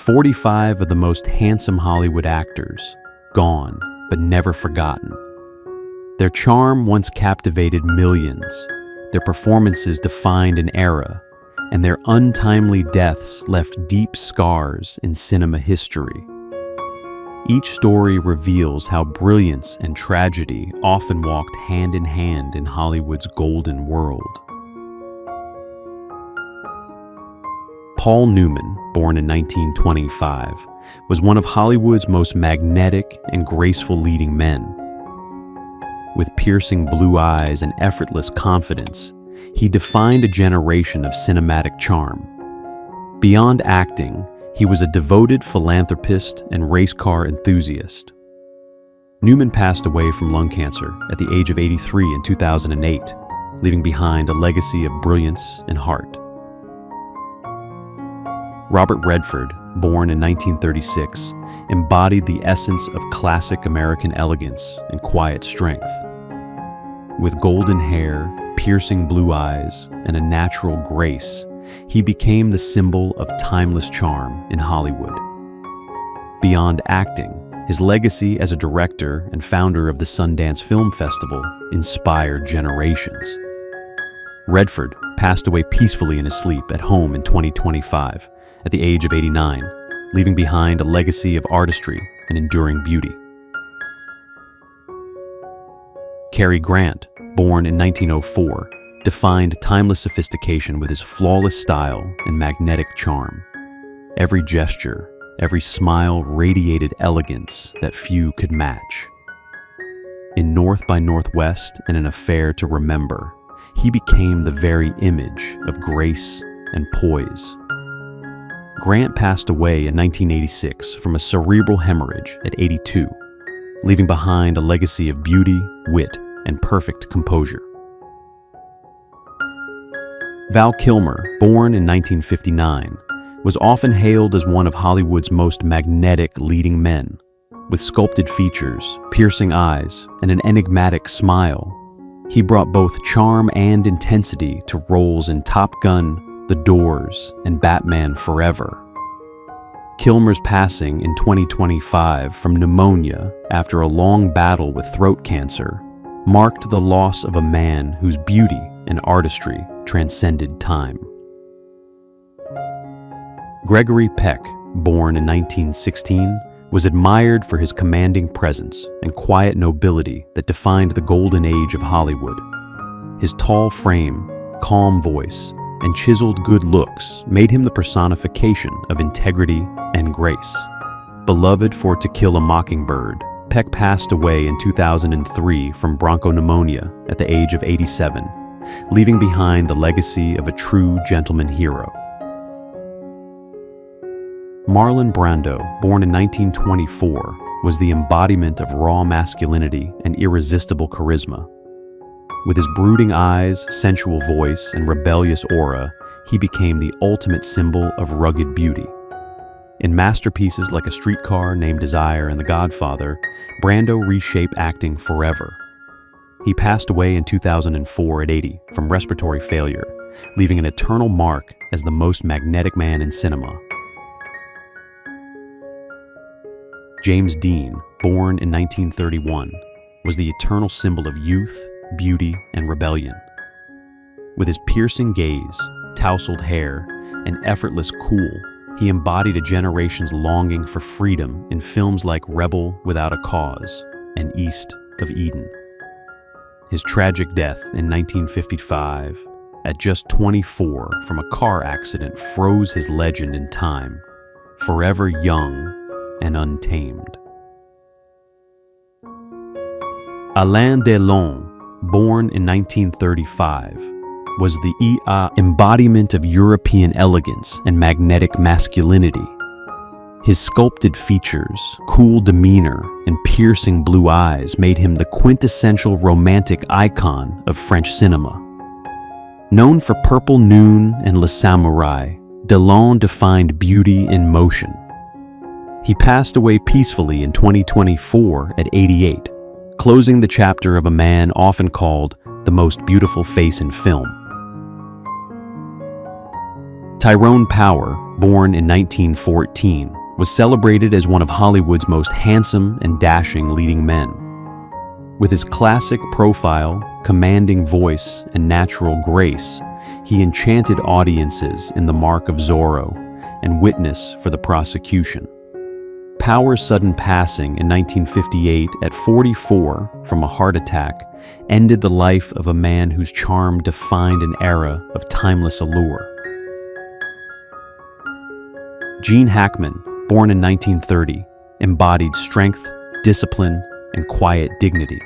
45 of the most handsome Hollywood actors, gone but never forgotten. Their charm once captivated millions, their performances defined an era, and their untimely deaths left deep scars in cinema history. Each story reveals how brilliance and tragedy often walked hand in hand in Hollywood's golden world. Paul Newman, born in 1925, was one of Hollywood's most magnetic and graceful leading men. With piercing blue eyes and effortless confidence, he defined a generation of cinematic charm. Beyond acting, he was a devoted philanthropist and race car enthusiast. Newman passed away from lung cancer at the age of 83 in 2008, leaving behind a legacy of brilliance and heart. Robert Redford, born in 1936, embodied the essence of classic American elegance and quiet strength. With golden hair, piercing blue eyes, and a natural grace, he became the symbol of timeless charm in Hollywood. Beyond acting, his legacy as a director and founder of the Sundance Film Festival inspired generations. Redford passed away peacefully in his sleep at home in 2025 at the age of 89, leaving behind a legacy of artistry and enduring beauty. Cary Grant, born in 1904, defined timeless sophistication with his flawless style and magnetic charm. Every gesture, every smile radiated elegance that few could match. In North by Northwest and An Affair to Remember, he became the very image of grace and poise. Grant passed away in 1986 from a cerebral hemorrhage at 82, leaving behind a legacy of beauty, wit, and perfect composure. Val Kilmer, born in 1959, was often hailed as one of Hollywood's most magnetic leading men. With sculpted features, piercing eyes, and an enigmatic smile, he brought both charm and intensity to roles in Top Gun, The Doors, and Batman Forever. Kilmer's passing in 2025 from pneumonia after a long battle with throat cancer marked the loss of a man whose beauty and artistry transcended time. Gregory Peck, born in 1916, was admired for his commanding presence and quiet nobility that defined the golden age of Hollywood. His tall frame, calm voice, and chiseled good looks made him the personification of integrity and grace. Beloved for To Kill a Mockingbird, Peck passed away in 2003 from bronchopneumonia at the age of 87, leaving behind the legacy of a true gentleman hero. Marlon Brando, born in 1924, was the embodiment of raw masculinity and irresistible charisma. With his brooding eyes, sensual voice, and rebellious aura, he became the ultimate symbol of rugged beauty. In masterpieces like A Streetcar Named Desire and The Godfather, Brando reshaped acting forever. He passed away in 2004 at 80 from respiratory failure, leaving an eternal mark as the most magnetic man in cinema. James Dean, born in 1931, was the eternal symbol of youth, beauty, and rebellion. With his piercing gaze, tousled hair, and effortless cool, he embodied a generation's longing for freedom in films like Rebel Without a Cause and East of Eden. His tragic death in 1955, at just 24 from a car accident, froze his legend in time, forever young and untamed. Alain Delon, born in 1935, was the embodiment of European elegance and magnetic masculinity. His sculpted features, cool demeanor, and piercing blue eyes made him the quintessential romantic icon of French cinema. Known for Purple Noon and Le Samouraï, Delon defined beauty in motion. He passed away peacefully in 2024 at 88, closing the chapter of a man often called the most beautiful face in film. Tyrone Power, born in 1914, was celebrated as one of Hollywood's most handsome and dashing leading men. With his classic profile, commanding voice, and natural grace, he enchanted audiences in The Mark of Zorro and Witness for the Prosecution. Power's sudden passing in 1958 at 44 from a heart attack ended the life of a man whose charm defined an era of timeless allure. Gene Hackman, born in 1930, embodied strength, discipline, and quiet dignity.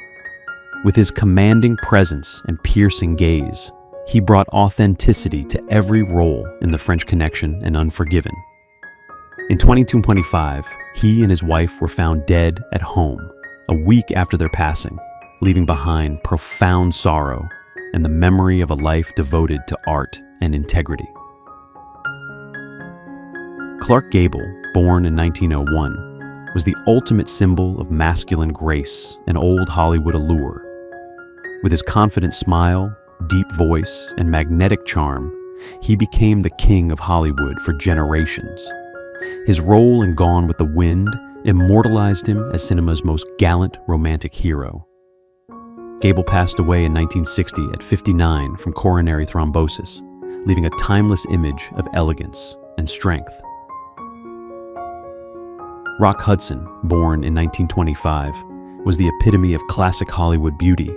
With his commanding presence and piercing gaze, he brought authenticity to every role in The French Connection and Unforgiven. In 2225, he and his wife were found dead at home, a week after their passing, leaving behind profound sorrow and the memory of a life devoted to art and integrity. Clark Gable, born in 1901, was the ultimate symbol of masculine grace and old Hollywood allure. With his confident smile, deep voice, and magnetic charm, he became the king of Hollywood for generations. His role in Gone with the Wind immortalized him as cinema's most gallant romantic hero. Gable passed away in 1960 at 59 from coronary thrombosis, leaving a timeless image of elegance and strength. Rock Hudson, born in 1925, was the epitome of classic Hollywood beauty,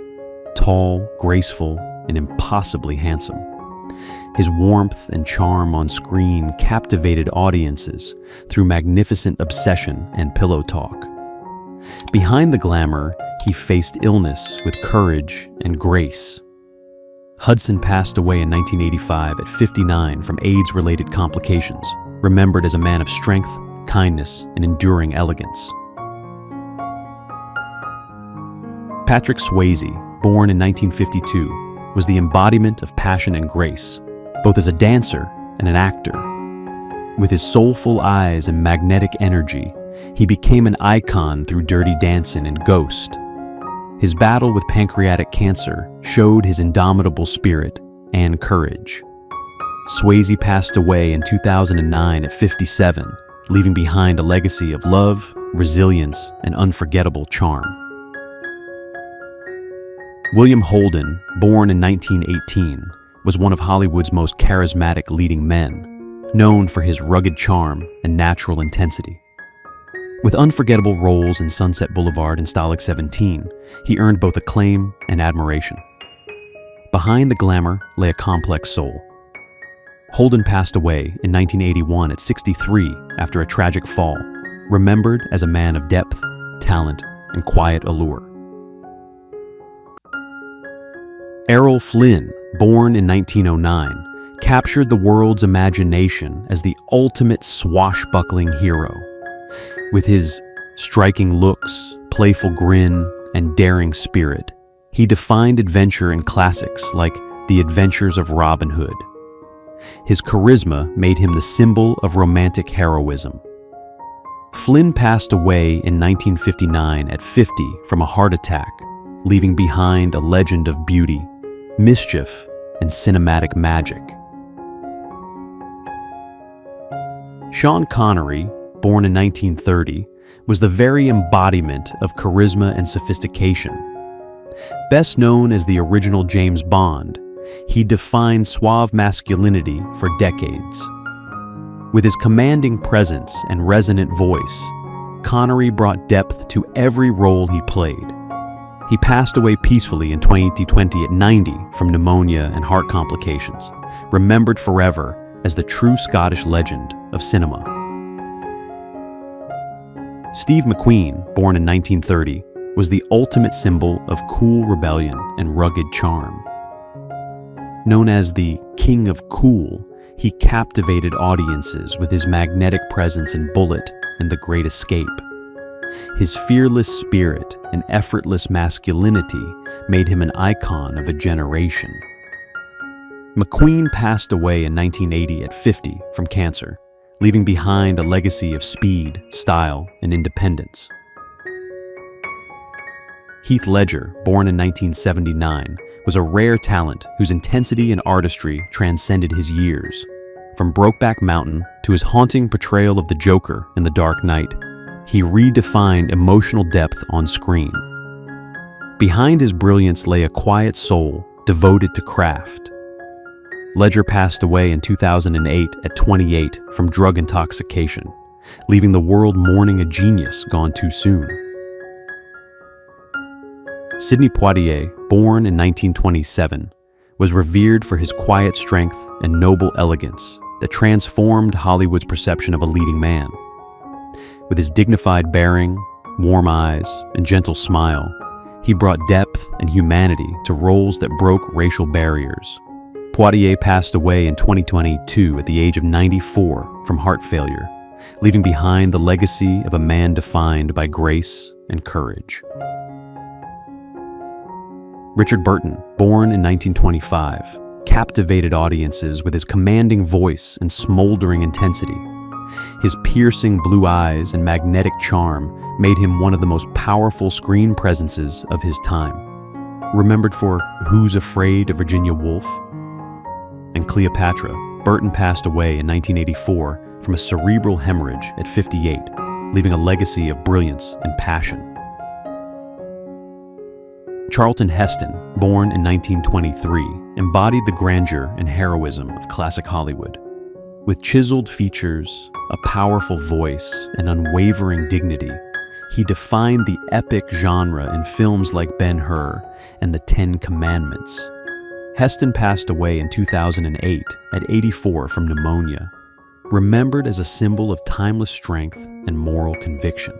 tall, graceful, and impossibly handsome. His warmth and charm on screen captivated audiences through magnificent obsession and pillow talk. Behind the glamour, he faced illness with courage and grace. Hudson passed away in 1985 at 59 from AIDS-related complications, remembered as a man of strength, kindness, and enduring elegance. Patrick Swayze, born in 1952, was the embodiment of passion and grace, both as a dancer and an actor. With his soulful eyes and magnetic energy, he became an icon through Dirty Dancing and Ghost. His battle with pancreatic cancer showed his indomitable spirit and courage. Swayze passed away in 2009 at 57, leaving behind a legacy of love, resilience, and unforgettable charm. William Holden, born in 1918, was one of Hollywood's most charismatic leading men, known for his rugged charm and natural intensity. With unforgettable roles in Sunset Boulevard and Stalag 17, he earned both acclaim and admiration. Behind the glamour lay a complex soul. Holden passed away in 1981 at 63 after a tragic fall, remembered as a man of depth, talent, and quiet allure. Errol Flynn, born in 1909, captured the world's imagination as the ultimate swashbuckling hero. With his striking looks, playful grin, and daring spirit, he defined adventure in classics like The Adventures of Robin Hood. His charisma made him the symbol of romantic heroism. Flynn passed away in 1959 at 50 from a heart attack, leaving behind a legend of beauty, mischief, and cinematic magic. Sean Connery, born in 1930, was the very embodiment of charisma and sophistication. Best known as the original James Bond, he defined suave masculinity for decades. With his commanding presence and resonant voice, Connery brought depth to every role he played. He passed away peacefully in 2020 at 90 from pneumonia and heart complications, remembered forever as the true Scottish legend of cinema. Steve McQueen, born in 1930, was the ultimate symbol of cool rebellion and rugged charm. Known as the King of Cool, he captivated audiences with his magnetic presence in Bullet and The Great Escape. His fearless spirit and effortless masculinity made him an icon of a generation. McQueen passed away in 1980 at 50 from cancer, leaving behind a legacy of speed, style, and independence. Heath Ledger, born in 1979, was a rare talent whose intensity and artistry transcended his years. From Brokeback Mountain to his haunting portrayal of the Joker in The Dark Knight, he redefined emotional depth on screen. Behind his brilliance lay a quiet soul devoted to craft. Ledger passed away in 2008 at 28 from drug intoxication, leaving the world mourning a genius gone too soon. Sidney Poitier, born in 1927, was revered for his quiet strength and noble elegance that transformed Hollywood's perception of a leading man. With his dignified bearing, warm eyes, and gentle smile, he brought depth and humanity to roles that broke racial barriers. Poitier passed away in 2022 at the age of 94 from heart failure, leaving behind the legacy of a man defined by grace and courage. Richard Burton, born in 1925, captivated audiences with his commanding voice and smoldering intensity. His piercing blue eyes and magnetic charm made him one of the most powerful screen presences of his time. Remembered for Who's Afraid of Virginia Woolf and Cleopatra, Burton passed away in 1984 from a cerebral hemorrhage at 58, leaving a legacy of brilliance and passion. Charlton Heston, born in 1923, embodied the grandeur and heroism of classic Hollywood. With chiseled features, a powerful voice, and unwavering dignity, he defined the epic genre in films like Ben-Hur and The Ten Commandments. Heston passed away in 2008 at 84 from pneumonia, remembered as a symbol of timeless strength and moral conviction.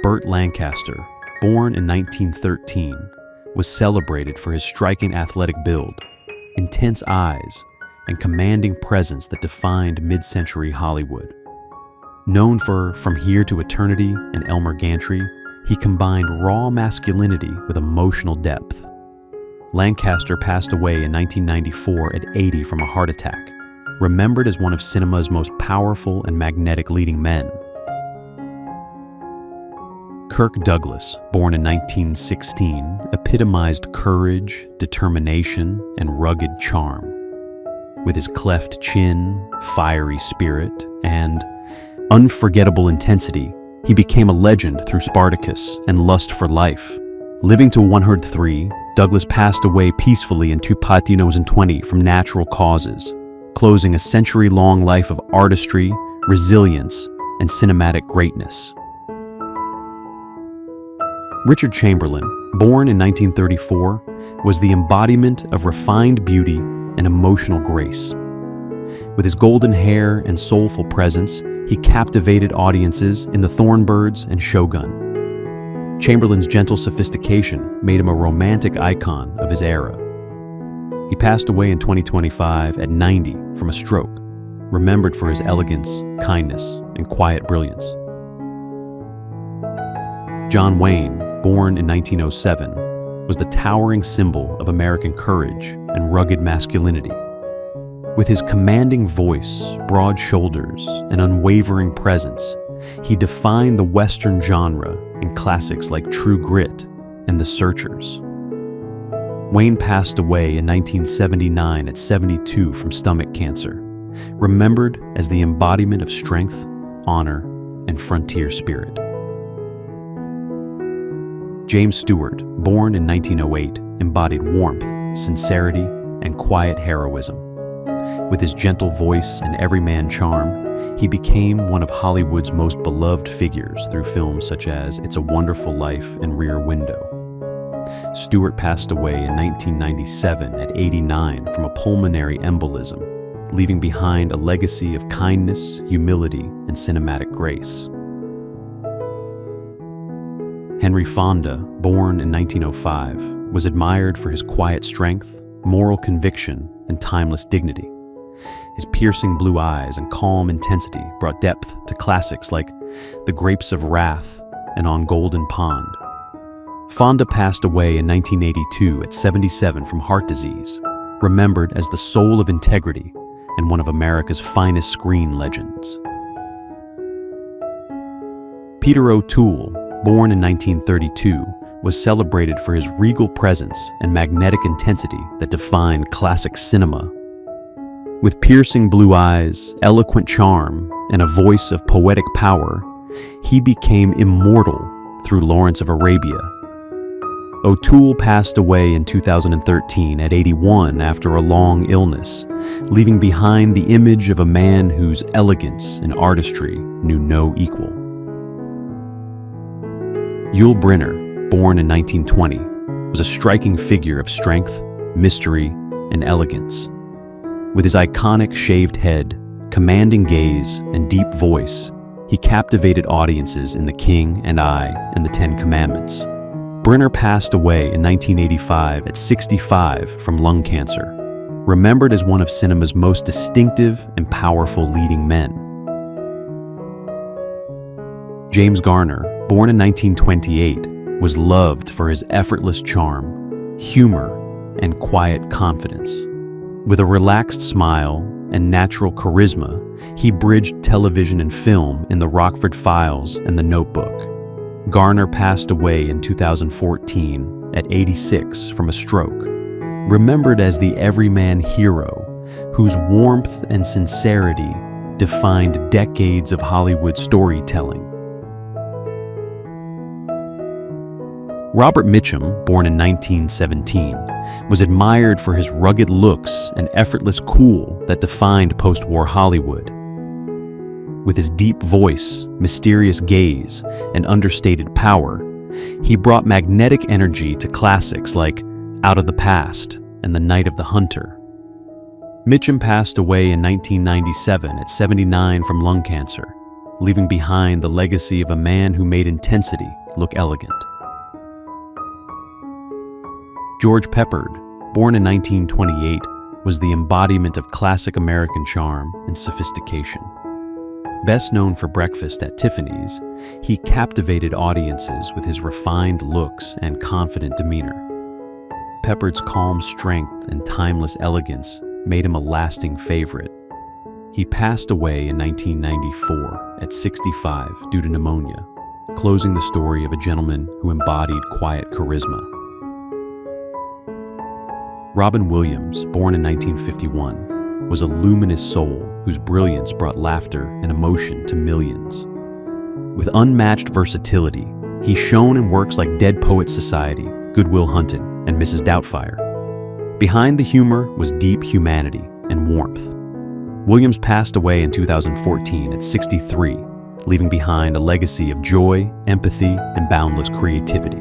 Burt Lancaster, born in 1913, was celebrated for his striking athletic build, intense eyes, and commanding presence that defined mid-century Hollywood. Known for From Here to Eternity and Elmer Gantry, he combined raw masculinity with emotional depth. Lancaster passed away in 1994 at 80 from a heart attack, remembered as one of cinema's most powerful and magnetic leading men. Kirk Douglas, born in 1916, epitomized courage, determination, and rugged charm. With his cleft chin, fiery spirit, and unforgettable intensity, he became a legend through Spartacus and Lust for Life. Living to 103, Douglas passed away peacefully in 2020 from natural causes, closing a century-long life of artistry, resilience, and cinematic greatness. Richard Chamberlain, born in 1934, was the embodiment of refined beauty and emotional grace. With his golden hair and soulful presence, he captivated audiences in The Thornbirds and Shogun. Chamberlain's gentle sophistication made him a romantic icon of his era. He passed away in 2025 at 90 from a stroke, remembered for his elegance, kindness, and quiet brilliance. John Wayne, born in 1907, was the towering symbol of American courage and rugged masculinity. With his commanding voice, broad shoulders, and unwavering presence, he defined the Western genre in classics like True Grit and The Searchers. Wayne passed away in 1979 at 72 from stomach cancer, remembered as the embodiment of strength, honor, and frontier spirit. James Stewart, born in 1908, embodied warmth, sincerity, and quiet heroism. With his gentle voice and everyman charm, he became one of Hollywood's most beloved figures through films such as It's a Wonderful Life and Rear Window. Stewart passed away in 1997 at 89 from a pulmonary embolism, leaving behind a legacy of kindness, humility, and cinematic grace. Henry Fonda, born in 1905, was admired for his quiet strength, moral conviction, and timeless dignity. His piercing blue eyes and calm intensity brought depth to classics like The Grapes of Wrath and On Golden Pond. Fonda passed away in 1982 at 77 from heart disease, remembered as the soul of integrity and one of America's finest screen legends. Peter O'Toole, born in 1932, was celebrated for his regal presence and magnetic intensity that defined classic cinema With piercing blue eyes, eloquent charm, and a voice of poetic power, he became immortal through Lawrence of Arabia. O'Toole passed away in 2013 at 81 after a long illness, leaving behind the image of a man whose elegance and artistry knew no equal. Yul Brynner, born in 1920, was a striking figure of strength, mystery, and elegance. With his iconic shaved head, commanding gaze, and deep voice, he captivated audiences in The King and I and the Ten Commandments. Brynner passed away in 1985 at 65 from lung cancer, remembered as one of cinema's most distinctive and powerful leading men. James Garner, born in 1928, was loved for his effortless charm, humor, and quiet confidence. With a relaxed smile and natural charisma, he bridged television and film in The Rockford Files and The Notebook. Garner passed away in 2014 at 86 from a stroke, remembered as the everyman hero whose warmth and sincerity defined decades of Hollywood storytelling. Robert Mitchum, born in 1917, was admired for his rugged looks and effortless cool that defined post-war Hollywood. With his deep voice, mysterious gaze, and understated power, he brought magnetic energy to classics like Out of the Past and The Night of the Hunter. Mitchum passed away in 1997 at 79 from lung cancer, leaving behind the legacy of a man who made intensity look elegant. George Peppard, born in 1928, was the embodiment of classic American charm and sophistication. Best known for Breakfast at Tiffany's, he captivated audiences with his refined looks and confident demeanor. Peppard's calm strength and timeless elegance made him a lasting favorite. He passed away in 1994 at 65 due to pneumonia, closing the story of a gentleman who embodied quiet charisma. Robin Williams, born in 1951, was a luminous soul whose brilliance brought laughter and emotion to millions. With unmatched versatility, he shone in works like Dead Poets Society, Good Will Hunting, and Mrs. Doubtfire. Behind the humor was deep humanity and warmth. Williams passed away in 2014 at 63, leaving behind a legacy of joy, empathy, and boundless creativity.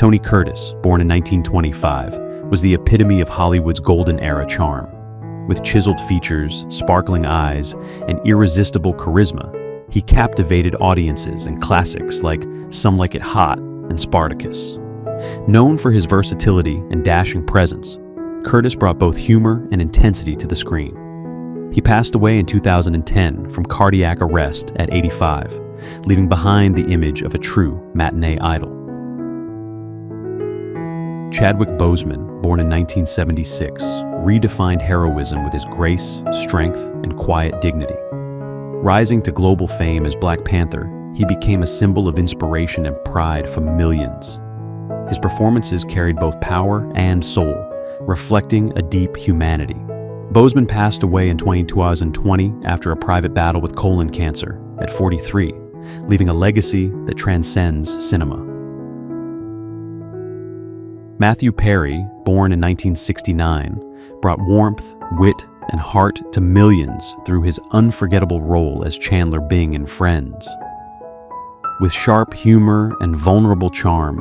Tony Curtis, born in 1925, was the epitome of Hollywood's golden era charm. With chiseled features, sparkling eyes, and irresistible charisma, he captivated audiences in classics like Some Like It Hot and Spartacus. Known for his versatility and dashing presence, Curtis brought both humor and intensity to the screen. He passed away in 2010 from cardiac arrest at 85, leaving behind the image of a true matinee idol. Chadwick Boseman, born in 1976, redefined heroism with his grace, strength, and quiet dignity. Rising to global fame as Black Panther, he became a symbol of inspiration and pride for millions. His performances carried both power and soul, reflecting a deep humanity. Boseman passed away in 2020 after a private battle with colon cancer at 43, leaving a legacy that transcends cinema. Matthew Perry, born in 1969, brought warmth, wit, and heart to millions through his unforgettable role as Chandler Bing in Friends. With sharp humor and vulnerable charm,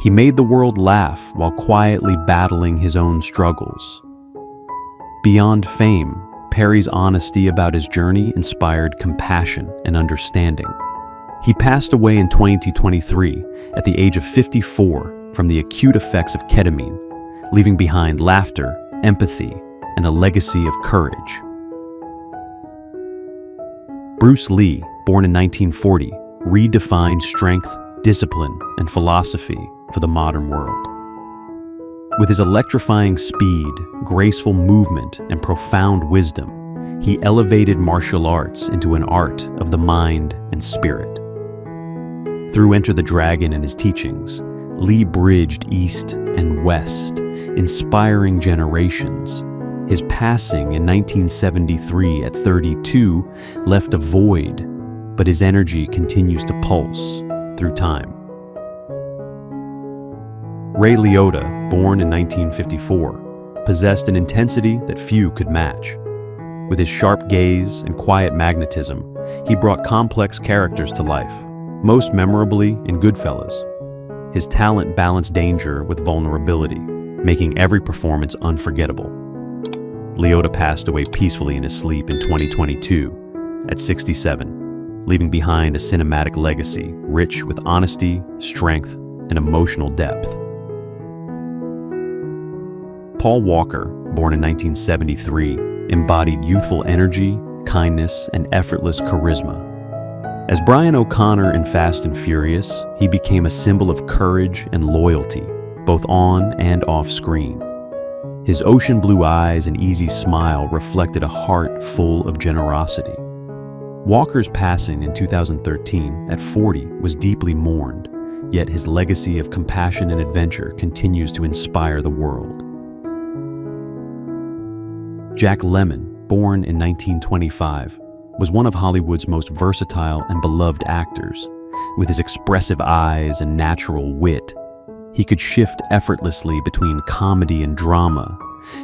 he made the world laugh while quietly battling his own struggles. Beyond fame, Perry's honesty about his journey inspired compassion and understanding. He passed away in 2023 at the age of 54 from the acute effects of ketamine, leaving behind laughter, empathy, and a legacy of courage. Bruce Lee, born in 1940, redefined strength, discipline, and philosophy for the modern world. With his electrifying speed, graceful movement, and profound wisdom, he elevated martial arts into an art of the mind and spirit. Through Enter the Dragon and his teachings, Lee bridged East and West, inspiring generations. His passing in 1973 at 32 left a void, but his energy continues to pulse through time. Ray Liotta, born in 1954, possessed an intensity that few could match. With his sharp gaze and quiet magnetism, he brought complex characters to life, most memorably in Goodfellas. His talent balanced danger with vulnerability, making every performance unforgettable. Liotta passed away peacefully in his sleep in 2022 at 67, leaving behind a cinematic legacy rich with honesty, strength, and emotional depth. Paul Walker, born in 1973, embodied youthful energy, kindness, and effortless charisma. As Brian O'Connor in Fast and Furious, he became a symbol of courage and loyalty, both on and off screen. His ocean blue eyes and easy smile reflected a heart full of generosity. Walker's passing in 2013 at 40 was deeply mourned, yet his legacy of compassion and adventure continues to inspire the world. Jack Lemmon, born in 1925, was one of Hollywood's most versatile and beloved actors. With his expressive eyes and natural wit, he could shift effortlessly between comedy and drama,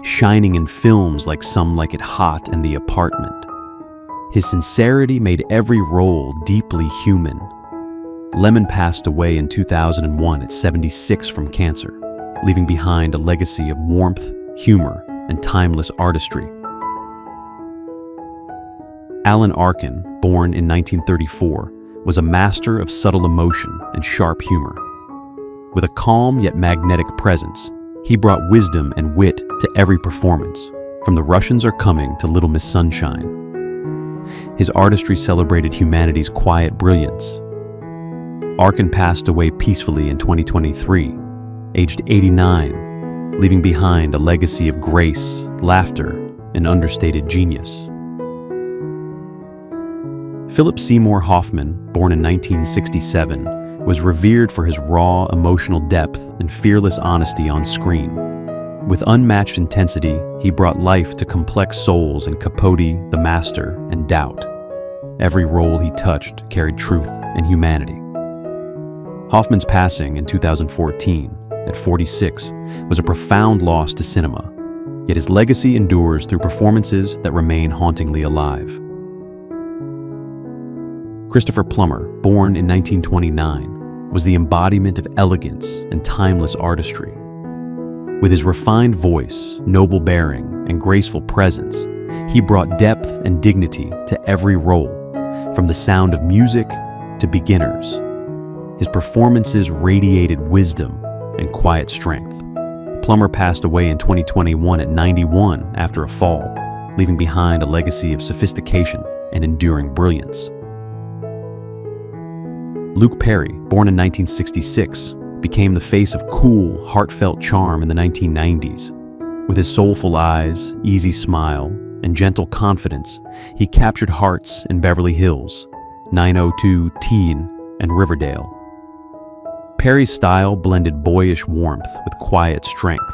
shining in films like Some Like It Hot and The Apartment. His sincerity made every role deeply human. Lemmon passed away in 2001 at 76 from cancer, leaving behind a legacy of warmth, humor, and timeless artistry. Alan Arkin, born in 1934, was a master of subtle emotion and sharp humor. With a calm yet magnetic presence, he brought wisdom and wit to every performance, from The Russians Are Coming to Little Miss Sunshine. His artistry celebrated humanity's quiet brilliance. Arkin passed away peacefully in 2023, aged 89, leaving behind a legacy of grace, laughter, and understated genius. Philip Seymour Hoffman, born in 1967, was revered for his raw, emotional depth and fearless honesty on screen. With unmatched intensity, he brought life to complex souls in Capote, The Master, and Doubt. Every role he touched carried truth and humanity. Hoffman's passing in 2014, at 46, was a profound loss to cinema, yet his legacy endures through performances that remain hauntingly alive. Christopher Plummer, born in 1929, was the embodiment of elegance and timeless artistry. With his refined voice, noble bearing, and graceful presence, he brought depth and dignity to every role, from The Sound of Music to Beginners. His performances radiated wisdom and quiet strength. Plummer passed away in 2021 at 91 after a fall, leaving behind a legacy of sophistication and enduring brilliance. Luke Perry, born in 1966, became the face of cool, heartfelt charm in the 1990s. With his soulful eyes, easy smile, and gentle confidence, he captured hearts in Beverly Hills, 902 Teen, and Riverdale. Perry's style blended boyish warmth with quiet strength.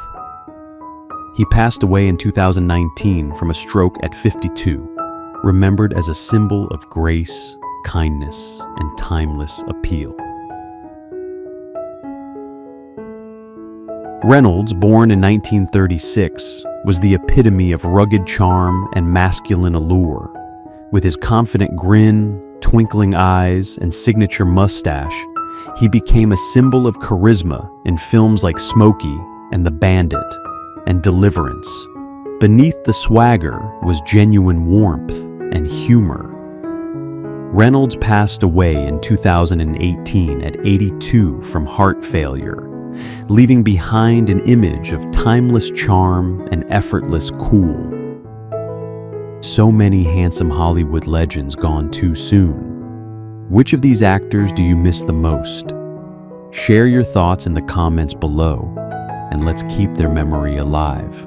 He passed away in 2019 from a stroke at 52, remembered as a symbol of grace, kindness, and timeless appeal. Reynolds, born in 1936, was the epitome of rugged charm and masculine allure. With his confident grin, twinkling eyes, and signature mustache, he became a symbol of charisma in films like Smokey and The Bandit and Deliverance. Beneath the swagger was genuine warmth and humor. Reynolds passed away in 2018 at 82 from heart failure, leaving behind an image of timeless charm and effortless cool. So many handsome Hollywood legends gone too soon. Which of these actors do you miss the most? Share your thoughts in the comments below, and let's keep their memory alive.